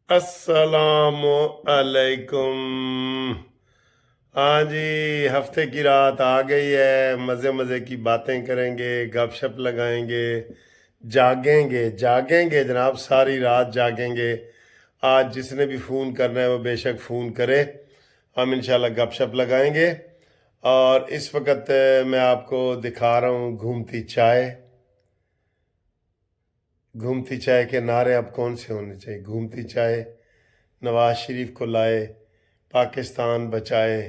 अस्सलाम अलैकुम। हाँ जी, हफ्ते की रात आ गई है। मज़े मज़े की बातें करेंगे, गपशप लगाएंगे, जागेंगे जागेंगे जनाब, सारी रात जागेंगे। आज जिसने भी फ़ोन करना है वो बेशक फ़ोन करे, हम इंशाल्लाह गपशप लगाएंगे। और इस वक्त मैं आपको दिखा रहा हूँ घूमती चाय। घूमती चाय के नारे अब कौन से होने चाहिए? घूमती चाय नवाज शरीफ को लाए, पाकिस्तान बचाए,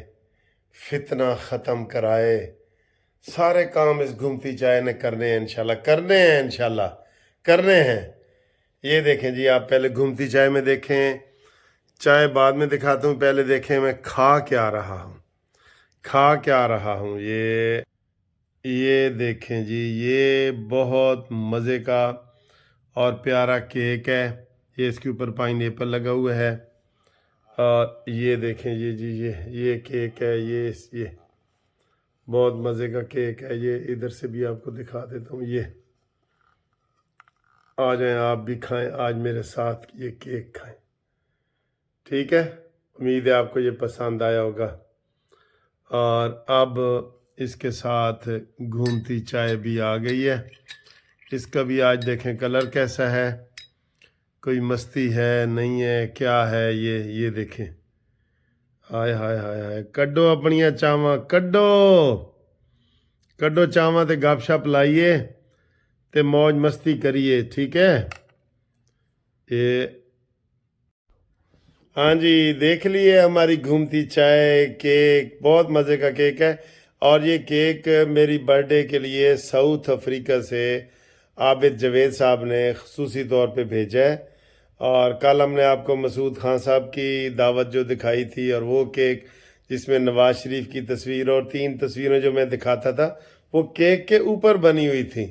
फितना ख़त्म कराए। सारे काम इस घूमती चाय ने करने हैं इंशाल्लाह, करने हैं इंशाल्लाह, करने हैं। ये देखें जी, आप पहले घूमती चाय में देखें, चाय बाद में दिखाता हूँ, पहले देखें मैं खा क्या रहा हूँ, खा क्या रहा हूँ। ये देखें जी, ये बहुत मज़े का और प्यारा केक है। ये इसके ऊपर पाइनएप्पल लगा हुआ है। और ये देखें ये केक है। ये बहुत मज़े का केक है। ये इधर से भी आपको दिखा देता हूँ। ये आ जाएं, आप भी खाएं आज मेरे साथ, ये केक खाएं। ठीक है, उम्मीद है आपको ये पसंद आया होगा। और अब इसके साथ घूमती चाय भी आ गई है। इसका भी आज देखें कलर कैसा है, कोई मस्ती है नहीं है, क्या है ये देखें। हाय हाय हाय हाय, कड्डो अपनियां चावां, कड्डो कड्डो चावां ते गपशप लाइए ते मौज मस्ती करिए। ठीक है, ये हाँ जी, देख लिए हमारी घूमती चाय। केक बहुत मज़े का केक है। और ये केक मेरी बर्थडे के लिए साउथ अफ्रीका से आबिद जवेद साहब ने खसूसी तौर पे भेजा है। और कल हमने आपको मसूद खान साहब की दावत जो दिखाई थी, और वो केक जिसमें नवाज शरीफ की तस्वीर और 3 तस्वीरें जो मैं दिखाता था, वो केक के ऊपर बनी हुई थी।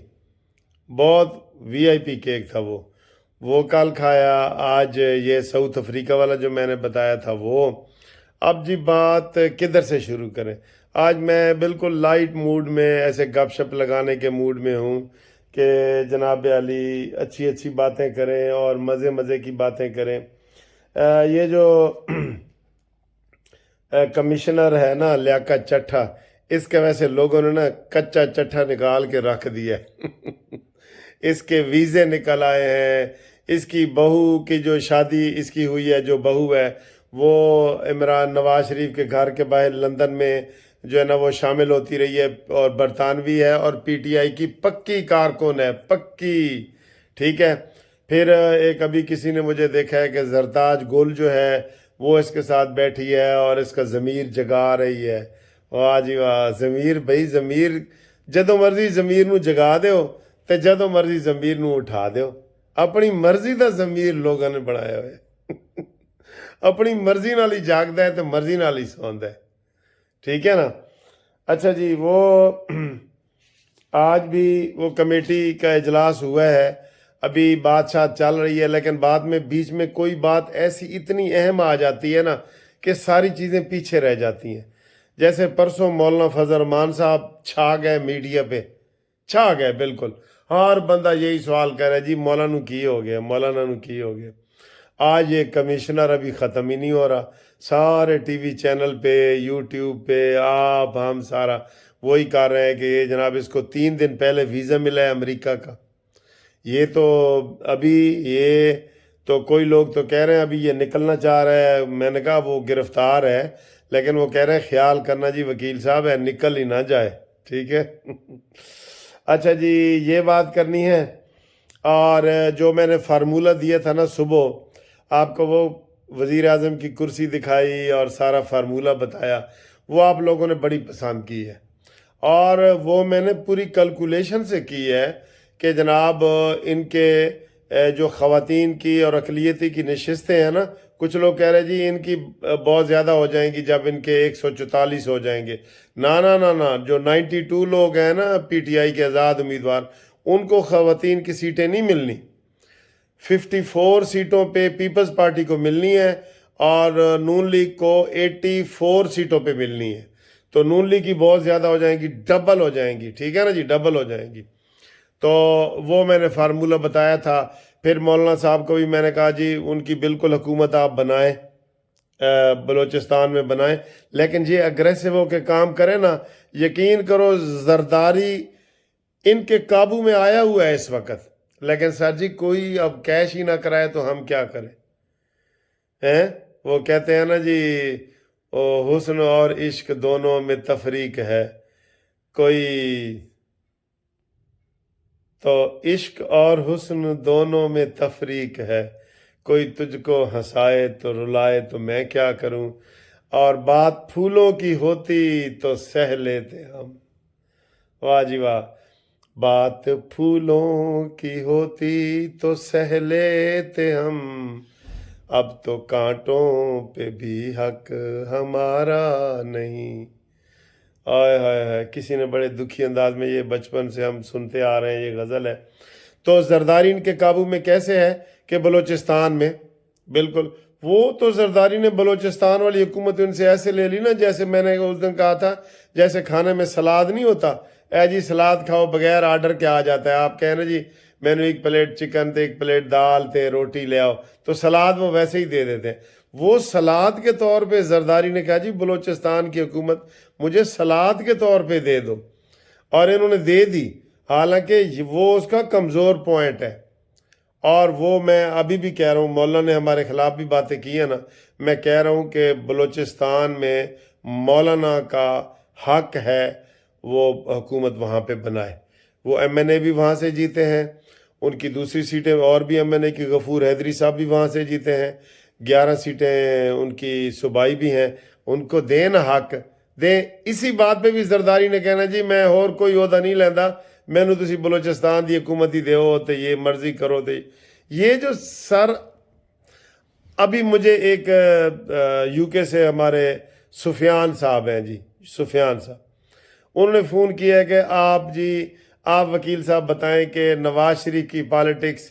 बहुत वीआईपी केक था वो कल खाया। आज ये साउथ अफ्रीका वाला जो मैंने बताया था वो। अब जी बात किधर से शुरू करें? आज मैं बिल्कुल लाइट मूड में, ऐसे गपशप लगाने के मूड में हूँ कि जनाब अली अच्छी अच्छी बातें करें और मज़े मज़े की बातें करें। ये जो कमिश्नर है ना लियाकत चट्ठा, इसके वैसे लोगों ने ना कच्चा चट्ठा निकाल के रख दिया है। इसके वीज़े निकल आए हैं। इसकी बहू की जो शादी इसकी हुई है, जो बहू है वो इमरान नवाज शरीफ के घर के बाहर लंदन में जो है ना वो शामिल होती रही है, और बरतानवी है और पीटीआई की पक्की कारकुन है, पक्की। ठीक है। फिर एक अभी किसी ने मुझे देखा है कि जरताज गुल जो है वो इसके साथ बैठी है और इसका ज़मीर जगा रही है। वाह जी वाह, ज़मीर भाई, ज़मीर जदों मर्जी ज़मीर नू जगा दो ਤੇ ਜਦੋਂ ਮਰਜ਼ੀ ਜ਼ਮੀਰ ਨੂੰ ਉਠਾ ਦਿਓ। ਆਪਣੀ ਮਰਜ਼ੀ ਦਾ ਜ਼ਮੀਰ ਲੋਕਾਂ ਨੇ ਬਣਾਇਆ ਹੋਇਆ। अपनी मर्जी नाल ही जागता है तो मर्जी नाल ही सौंदा है। ठीक है ना। अच्छा जी, वो आज भी वो कमेटी का इजलास हुआ है, अभी बात शात चल रही है, लेकिन बाद में बीच में कोई बात ऐसी इतनी अहम आ जाती है ना कि सारी चीज़ें पीछे रह जाती हैं। जैसे परसों मौलाना फजल रहमान साहब छा गए मीडिया पे, छा गए बिल्कुल। हर बंदा यही सवाल कर रहा है जी मौलाना की हो गया, मौलाना की हो गया। आज ये कमिश्नर अभी ख़त्म ही नहीं हो रहा। सारे टीवी चैनल पे, यूट्यूब पे आप हम सारा वही कर रहे हैं कि ये जनाब इसको 3 दिन पहले वीज़ा मिला है अमेरिका का। ये तो अभी ये तो कोई लोग तो कह रहे हैं अभी ये निकलना चाह रहा है। मैंने कहा वो गिरफ्तार है, लेकिन वो कह रहे हैं ख्याल करना जी वकील साहब है, निकल ही ना जाए। ठीक है। अच्छा जी, ये बात करनी है। और जो मैंने फार्मूला दिया था ना सुबह आपको, वो वज़ीर आज़म की कुर्सी दिखाई और सारा फार्मूला बताया, वो आप लोगों ने बड़ी पसंद की है। और वो मैंने पूरी कैलकुलेशन से की है कि जनाब इनके जो ख़वातीन की और अक़लियती की नशस्तें हैं ना, कुछ लोग कह रहे हैं जी इनकी बहुत ज़्यादा हो जाएंगी जब इनके 144 हो जाएंगे। ना ना ना ना, जो 92 लोग हैं ना पीटीआई के आज़ाद उम्मीदवार, उनको ख़वातीन की सीटें नहीं मिलनी। 54 सीटों पे पीपल्स पार्टी को मिलनी है और नून लीग को 84 सीटों पे मिलनी है। तो नून लीग की बहुत ज़्यादा हो जाएंगी, डबल हो जाएंगी। ठीक है ना जी, डबल हो जाएंगी। तो वो मैंने फार्मूला बताया था پھر مولانا صاحب کو بھی میں نے کہا جی ان کی بالکل حکومت آپ بنائیں، بلوچستان میں بنائیں، لیکن یہ اگریسو ہو کے کام کریں نا، یقین کرو زرداری ان کے قابو میں آیا ہوا ہے اس وقت، لیکن سر جی کوئی اب کیش ہی نہ کرائے تو ہم کیا کریں ہیں؟ وہ کہتے ہیں نا جی حسن اور عشق دونوں میں تفریق ہے، کوئی تو عشق اور حسن دونوں میں تفریق ہے، کوئی تجھ کو ہنسائے تو رلائے تو میں کیا کروں، اور بات پھولوں کی ہوتی تو سہ لیتے ہم۔ واہ جی واہ، بات پھولوں کی ہوتی تو سہ لیتے ہم، اب تو کانٹوں پہ بھی حق ہمارا نہیں۔ آئے ہائے ہائے، کسی نے بڑے دکھی انداز میں، یہ بچپن سے ہم سنتے آ رہے ہیں، یہ غزل ہے۔ تو زرداری ان کے قابو میں کیسے ہے کہ بلوچستان میں بالکل، وہ تو زرداری نے بلوچستان والی حکومت ان سے ایسے لے لی نا، جیسے میں نے اس دن کہا تھا، جیسے کھانے میں سلاد نہیں ہوتا، اے جی سلاد کھاؤ بغیر آرڈر کے آ جاتا ہے، آپ کہنا جی میں نے ایک پلیٹ چکن تے ایک پلیٹ دال تے روٹی لے آؤ، تو سلاد وہ ویسے ہی دے دیتے ہیں۔ وہ سلاد کے طور پہ زرداری نے کہا جی بلوچستان کی حکومت مجھے سلاد کے طور پہ دے دو، اور انہوں نے دے دی، حالانکہ وہ اس کا کمزور پوائنٹ ہے۔ اور وہ میں ابھی بھی کہہ رہا ہوں، مولانا نے ہمارے خلاف بھی باتیں کی ہیں نا، میں کہہ رہا ہوں کہ بلوچستان میں مولانا کا حق ہے وہ حکومت وہاں پہ بنائے۔ وہ ایم این اے بھی وہاں سے جیتے ہیں، ان کی دوسری سیٹیں اور بھی ایم این اے کی غفور حیدری صاحب بھی وہاں سے جیتے ہیں، 11 سیٹیں ان کی صوبائی بھی ہیں، ان کو دیں نا حق دیں۔ اسی بات پہ بھی زرداری نے کہنا جی میں اور کوئی عہدہ نہیں لینا، مینوں تسی بلوچستان دی حکومت ہی دیو تے یہ مرضی کرو تے یہ جو سر۔ ابھی مجھے ایک یو کے سے ہمارے سفیان صاحب ہیں جی، سفیان صاحب، انہوں نے فون کیا ہے کہ آپ وکیل صاحب بتائیں کہ نواز شریف کی پالیٹکس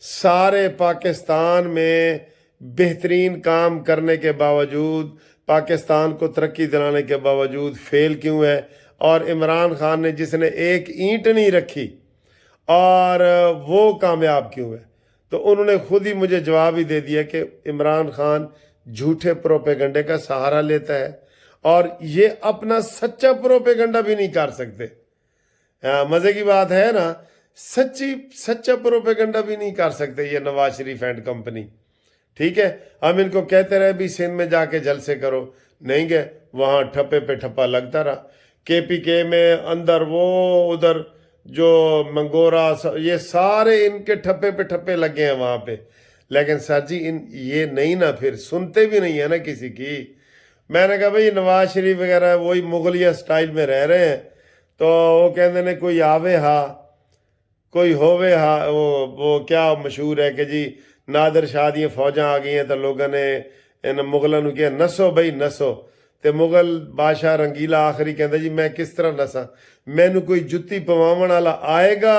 سارے پاکستان میں بہترین کام کرنے کے باوجود، پاکستان کو ترقی دلانے کے باوجود فیل کیوں ہے، اور عمران خان نے جس نے ایک اینٹ نہیں رکھی اور وہ کامیاب کیوں ہے؟ تو انہوں نے خود ہی مجھے جواب ہی دے دیا کہ عمران خان جھوٹے پروپیگنڈے کا سہارا لیتا ہے، اور یہ اپنا سچا پروپیگنڈا بھی نہیں کر سکتے۔ مزے کی بات ہے نا، سچا پروپیگنڈا بھی نہیں کر سکتے یہ نواز شریف اینڈ کمپنی۔ ٹھیک ہے، ہم ان کو کہتے رہے بھی سندھ میں جا کے جلسے کرو، نہیں گئے، وہاں ٹھپے پہ ٹھپا لگتا رہا۔ کے پی کے میں اندر وہ ادھر جو منگورا، یہ سارے ان کے ٹھپے پہ ٹھپے لگے ہیں وہاں پہ، لیکن سر جی یہ نہیں نا، پھر سنتے بھی نہیں ہے نا کسی کی۔ میں نے کہا بھائی نواز شریف وغیرہ وہی مغلیہ سٹائل میں رہ رہے ہیں، تو وہ کہتے ہیں کوئی آوے ہا کوئی ہووے ہا، وہ کیا مشہور ہے کہ جی نادر شاہ دیاں فوجاں آ گئی ہیں تو لوگوں نے ان مغلوں نے کیا نسو بھائی نسو، تے مغل بادشاہ رنگیلا آخری کہتا جی میں کس طرح نساں، مینوں کوئی جتی پواون والا آئے گا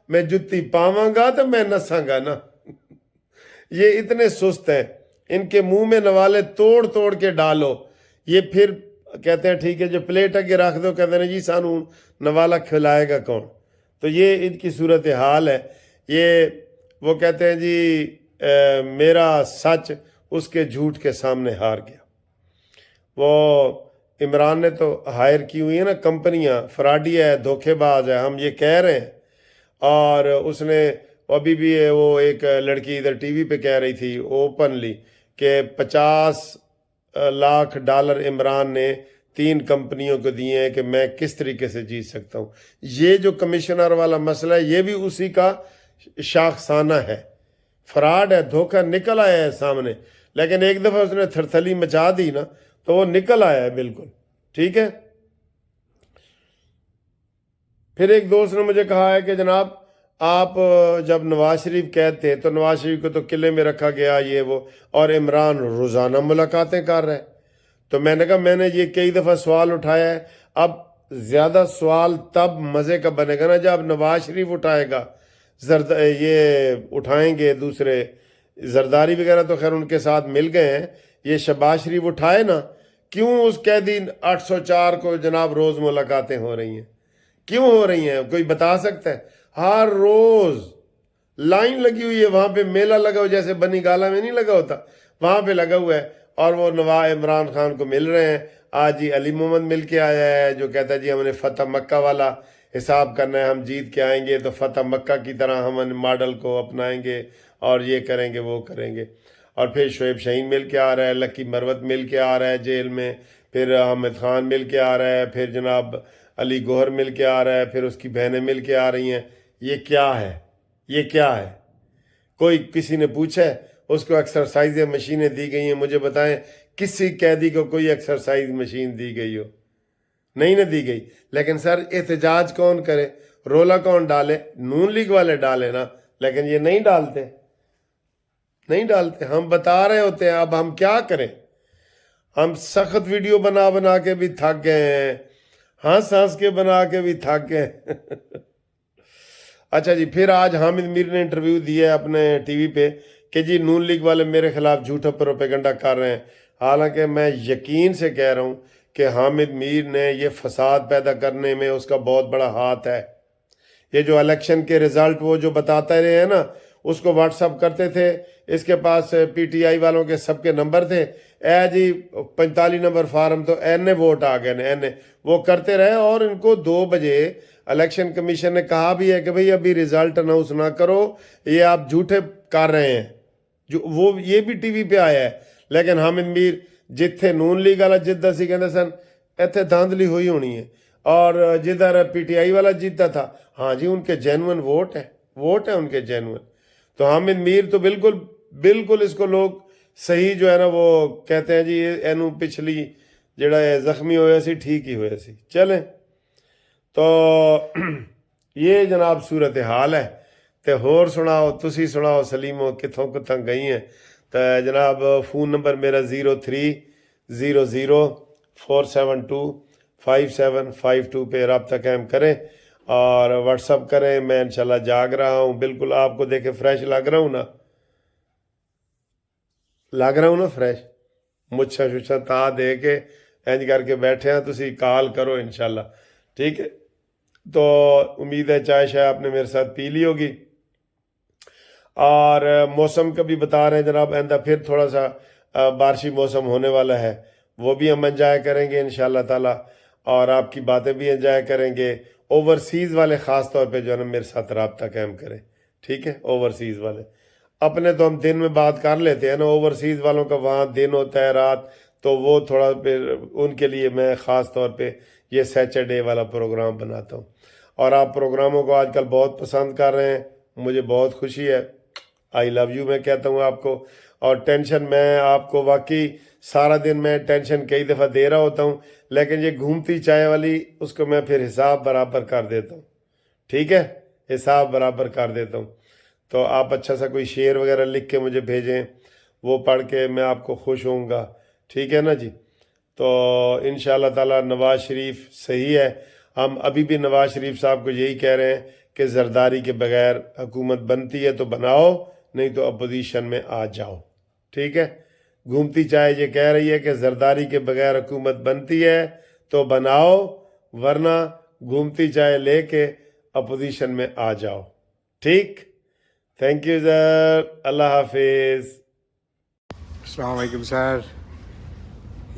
میں جتی پاواں گا تو میں نساں گا نا۔ یہ اتنے سست ہیں، ان کے منہ میں نوالے توڑ توڑ کے ڈالو، یہ پھر کہتے ہیں ٹھیک ہے جو پلیٹ اگے رکھ دو، کہتے ہیں جی سانو نوالا کھلائے گا کون؟ تو یہ ان کی صورتحال ہے۔ یہ وہ کہتے ہیں جی میرا سچ اس کے جھوٹ کے سامنے ہار گیا۔ وہ عمران نے تو ہائر کی ہوئی ہیں نا کمپنیاں، فراڈی ہے، دھوکے باز ہے، ہم یہ کہہ رہے ہیں، اور اس نے ابھی بھی وہ ایک لڑکی ادھر ٹی وی پہ کہہ رہی تھی اوپنلی کہ $50 لاکھ عمران نے 3 کمپنیوں کو دیے ہیں کہ میں کس طریقے سے جیت سکتا ہوں۔ یہ جو کمشنر والا مسئلہ ہے یہ بھی اسی کا شاخسانہ ہے، فراڈ ہے، دھوکہ نکل آیا ہے سامنے، لیکن ایک دفعہ اس نے تھرتھلی مچا دی نا تو وہ نکل آیا ہے بالکل۔ ٹھیک ہے، پھر ایک دوست نے مجھے کہا ہے کہ جناب آپ جب نواز شریف قید تھے تو نواز شریف کو تو قلعے میں رکھا گیا یہ وہ، اور عمران روزانہ ملاقاتیں کر رہے ہیں۔ تو میں نے کہا میں نے یہ کئی دفعہ سوال اٹھایا ہے، اب زیادہ سوال تب مزے کا بنے گا نا جب نواز شریف اٹھائے گا، یہ اٹھائیں گے دوسرے، زرداری وغیرہ تو خیر ان کے ساتھ مل گئے ہیں، یہ شہباز شریف اٹھائے نا، کیوں اس قیدی 804 کو جناب روز ملاقاتیں ہو رہی ہیں؟ کیوں ہو رہی ہیں؟ کوئی بتا سکتا ہے؟ ہر روز लाइन लगी हुई है, वहां पे मेला लगा हुआ, जैसे बनी गाला में नहीं लगा होता, वहां पे लगा हुआ है। और वो नवाब इमरान खान को मिल रहे हैं। आज ही अली मोहम्मद मिल के आया है, जो कहता है जी हमने फतह मक्का वाला हिसाब करना है, हम जीत के आएंगे तो फतह मक्का की तरह हम मॉडल को अपनाएंगे और ये करेंगे वो करेंगे। और फिर शोएब शहीन मिल के आ रहा है, लकी मरवत मिल के आ रहा है जेल में, फिर हामिद खान मिल के आ रहा है, फिर जनाब अली गौहर मिल के आ रहा है, फिर उसकी बहनें मिल के आ रही हैं। ये क्या है, ये क्या है? कोई किसी ने पूछा है? उसको एक्सरसाइज मशीनें दी गई हैं, मुझे बताएं किसी कैदी को कोई एक्सरसाइज मशीन दी गई हो? नहीं ना दी गई। लेकिन सर एहतजाज कौन करे, रोला कौन डाले? नून लीग वाले डाले ना, लेकिन ये नहीं डालते, नहीं डालते। हम बता रहे होते हैं, अब हम क्या करें? हम सख्त वीडियो बना बना के भी थक गए हैं, हंस हंस के बना के भी थक गए। अच्छा जी, फिर आज हामिद मीर ने इंटरव्यू दिया है अपने टीवी पे कि जी नून लीग वाले मेरे खिलाफ झूठा प्रोपेगेंडा कर रहे हैं। हालांकि मैं यकीन से कह रहा हूँ कि हामिद मीर ने ये फसाद पैदा करने में उसका बहुत बड़ा हाथ है। ये जो इलेक्शन के रिजल्ट वो जो बताते रहे हैं ना, उसको व्हाट्सअप करते थे, इसके पास पीटीआई वालों के सबके नंबर थे, ए जी 45 नंबर फार्म तो एने वोट आ गए एने, वो करते रहे। और इनको 2 बजे इलेक्शन कमीशन ने कहा भी है कि भाई अभी रिजल्ट अनाउंस ना करो, ये आप झूठे कर रहे हैं, जो वो ये भी टीवी पे आया है। लेकिन हामिद मीर जिथे नून लीग वाला जिद्दा सी कहते सन इत्थे धांधली हुई होनी है, और जिधर पीटीआई वाला जीता था, हाँ जी उनके जेन्युइन वोट है उनके जेन्युइन। तो हामिद मीर तो बिल्कुल बिल्कुल इसको लोग सही जो है ना वो कहते हैं जी एनू पिछली जड़ा जख्मी होया सी ठीक ही होया सी। चले तो ये जनाब सूरत हाल है। तो होर सुनाओ, तुसी सुनाओ सलीमो कितों कितों गई हैं। तो जनाब फ़ोन नंबर मेरा 030047255752 पे रब्ता कायम करें और व्हाट्सअप करें। मैं इंशाल्लाह जाग रहा हूँ, बिल्कुल आपको देखे फ्रेश लग रहा हूँ ना, लग रहा हूँ ना फ्रेश, मुच्छा शुच्छा ता दे के इंज करके बैठे हैं, तुसी कॉल करो इंशाल्लाह, ठीक है। तो उम्मीद है चाय शाय आपने मेरे साथ पी ली होगी। और मौसम का भी बता रहे हैं जनाब, आइंदा फिर थोड़ा सा बारिशी मौसम होने वाला है, वो भी हम एंजॉय करेंगे इंशाल्लाह ताला, और आपकी बातें भी एंजॉय करेंगे। ओवरसीज़ वाले ख़ास तौर पे जो है ना मेरे साथ रब्ता कायम करें, ठीक है। ओवरसीज़ वाले अपने तो हम दिन में बात कर लेते हैं ना, ओवरसीज़ वालों का वहाँ दिन होता है रात, तो वो थोड़ा फिर उनके लिए मैं ख़ास तौर पे ये सैटरडे वाला प्रोग्राम बनाता हूँ। और आप प्रोग्रामों को आजकल बहुत पसंद कर रहे हैं, मुझे बहुत खुशी है। आई लव यू मैं कहता हूँ आपको। और टेंशन मैं आपको वाकई सारा दिन मैं टेंशन कई दफ़ा दे रहा होता हूँ, लेकिन ये घूमती चाय वाली उसको मैं फिर हिसाब बराबर कर देता हूँ, ठीक है, हिसाब बराबर कर देता हूँ। तो आप अच्छा सा कोई शेर वगैरह लिख के मुझे भेजें, वो पढ़ के मैं आपको खुश होऊंगा, ठीक है ना जी। तो इंशाल्लाह ताला नवाज़ शरीफ सही है, हम अभी भी नवाज़ शरीफ साहब को यही कह रहे हैं कि जरदारी के बगैर हुकूमत बनती है तो बनाओ, नहीं तो अपोजिशन में आ जाओ, ठीक है। घूमती चाय ये कह रही है कि जरदारी के बगैर हुकूमत बनती है तो बनाओ, वरना घूमती चाय लेके अपोजिशन में आ जाओ, ठीक। थैंक यू सर, अल्लाह हाफिज़। अस्सलाम वालेकुम सर,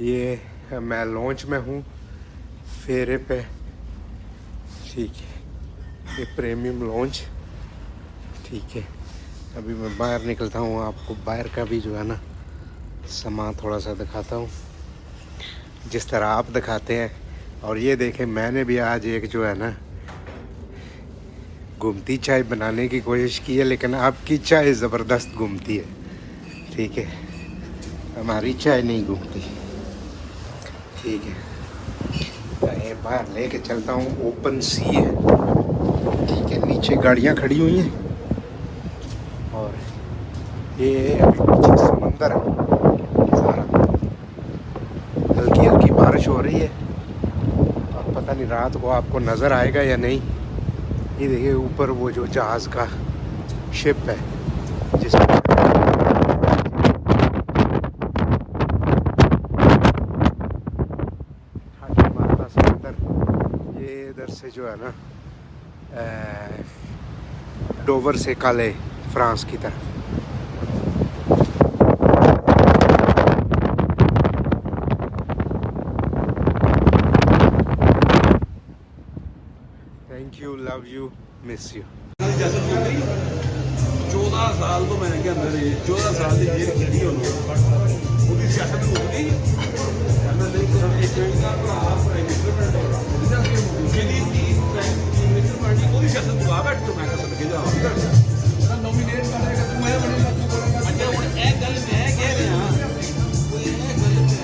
ये मैं लॉन्च में हूँ फेरे पे, ठीक है, ये प्रीमियम लॉन्च, ठीक है। अभी मैं बाहर निकलता हूँ, आपको बाहर का भी जो है ना सामान थोड़ा सा दिखाता हूँ जिस तरह आप दिखाते हैं। और ये देखें, मैंने भी आज एक जो है ना घूमती चाय बनाने की कोशिश की है, लेकिन आपकी चाय ज़बरदस्त घूमती है, ठीक है, हमारी चाय नहीं घूमती, ठीक है। ये बाहर लेके चलता हूँ, ओपन सी है, ठीक है, नीचे गाड़ियाँ खड़ी हुई हैं और ये अभी समंदर है सारा, हल्की हल्की बारिश हो रही है और पता नहीं रात को आपको नज़र आएगा या नहीं। ये देखिए ऊपर वो जो जहाज़ का शिप है जिसमें मारता समंदर, ये इधर से जो है ना डोवर से काले फ्रांस की तरफ। Thank you, love you, miss you. 14 ਸਾਲ ਤੋਂ ਮੈਂ ਅੱਗੇ ਅੰਦਰ ਹੀ 14 ਸਾਲ ਦੀ ਜੇਲ੍ਹ ਕੀਤੀ ਉਹਦੀ ਸਿਆਸਤ ਹੋ ਗਈ ਕਹਿੰਦਾ ਨਹੀਂ ਇੱਕ ਇਹਨਾਂ ਭਰਾ ਜਿਹਦੀ ਮਿਸਟਰ ਪਾਰਟੀ ਉਹਦੀ ਸਿਆਸਤ ਨੂੰ ਆ ਬੈਠ ਤੋਂ ਮੈਂ ਕਹ ਸਕੇ ਜਾ ਨੋਮੀਨੇਟ ਕਰੇਗਾ ਤੂੰ ਮੈਂ ਬਣੇਗਾ ਅੱਛਾ ਹੁਣ ਇਹ ਗੱਲ ਮੈਂ ਕਹਿ ਰਿਹਾ ਕੋਈ ਇਹ ਗੱਲ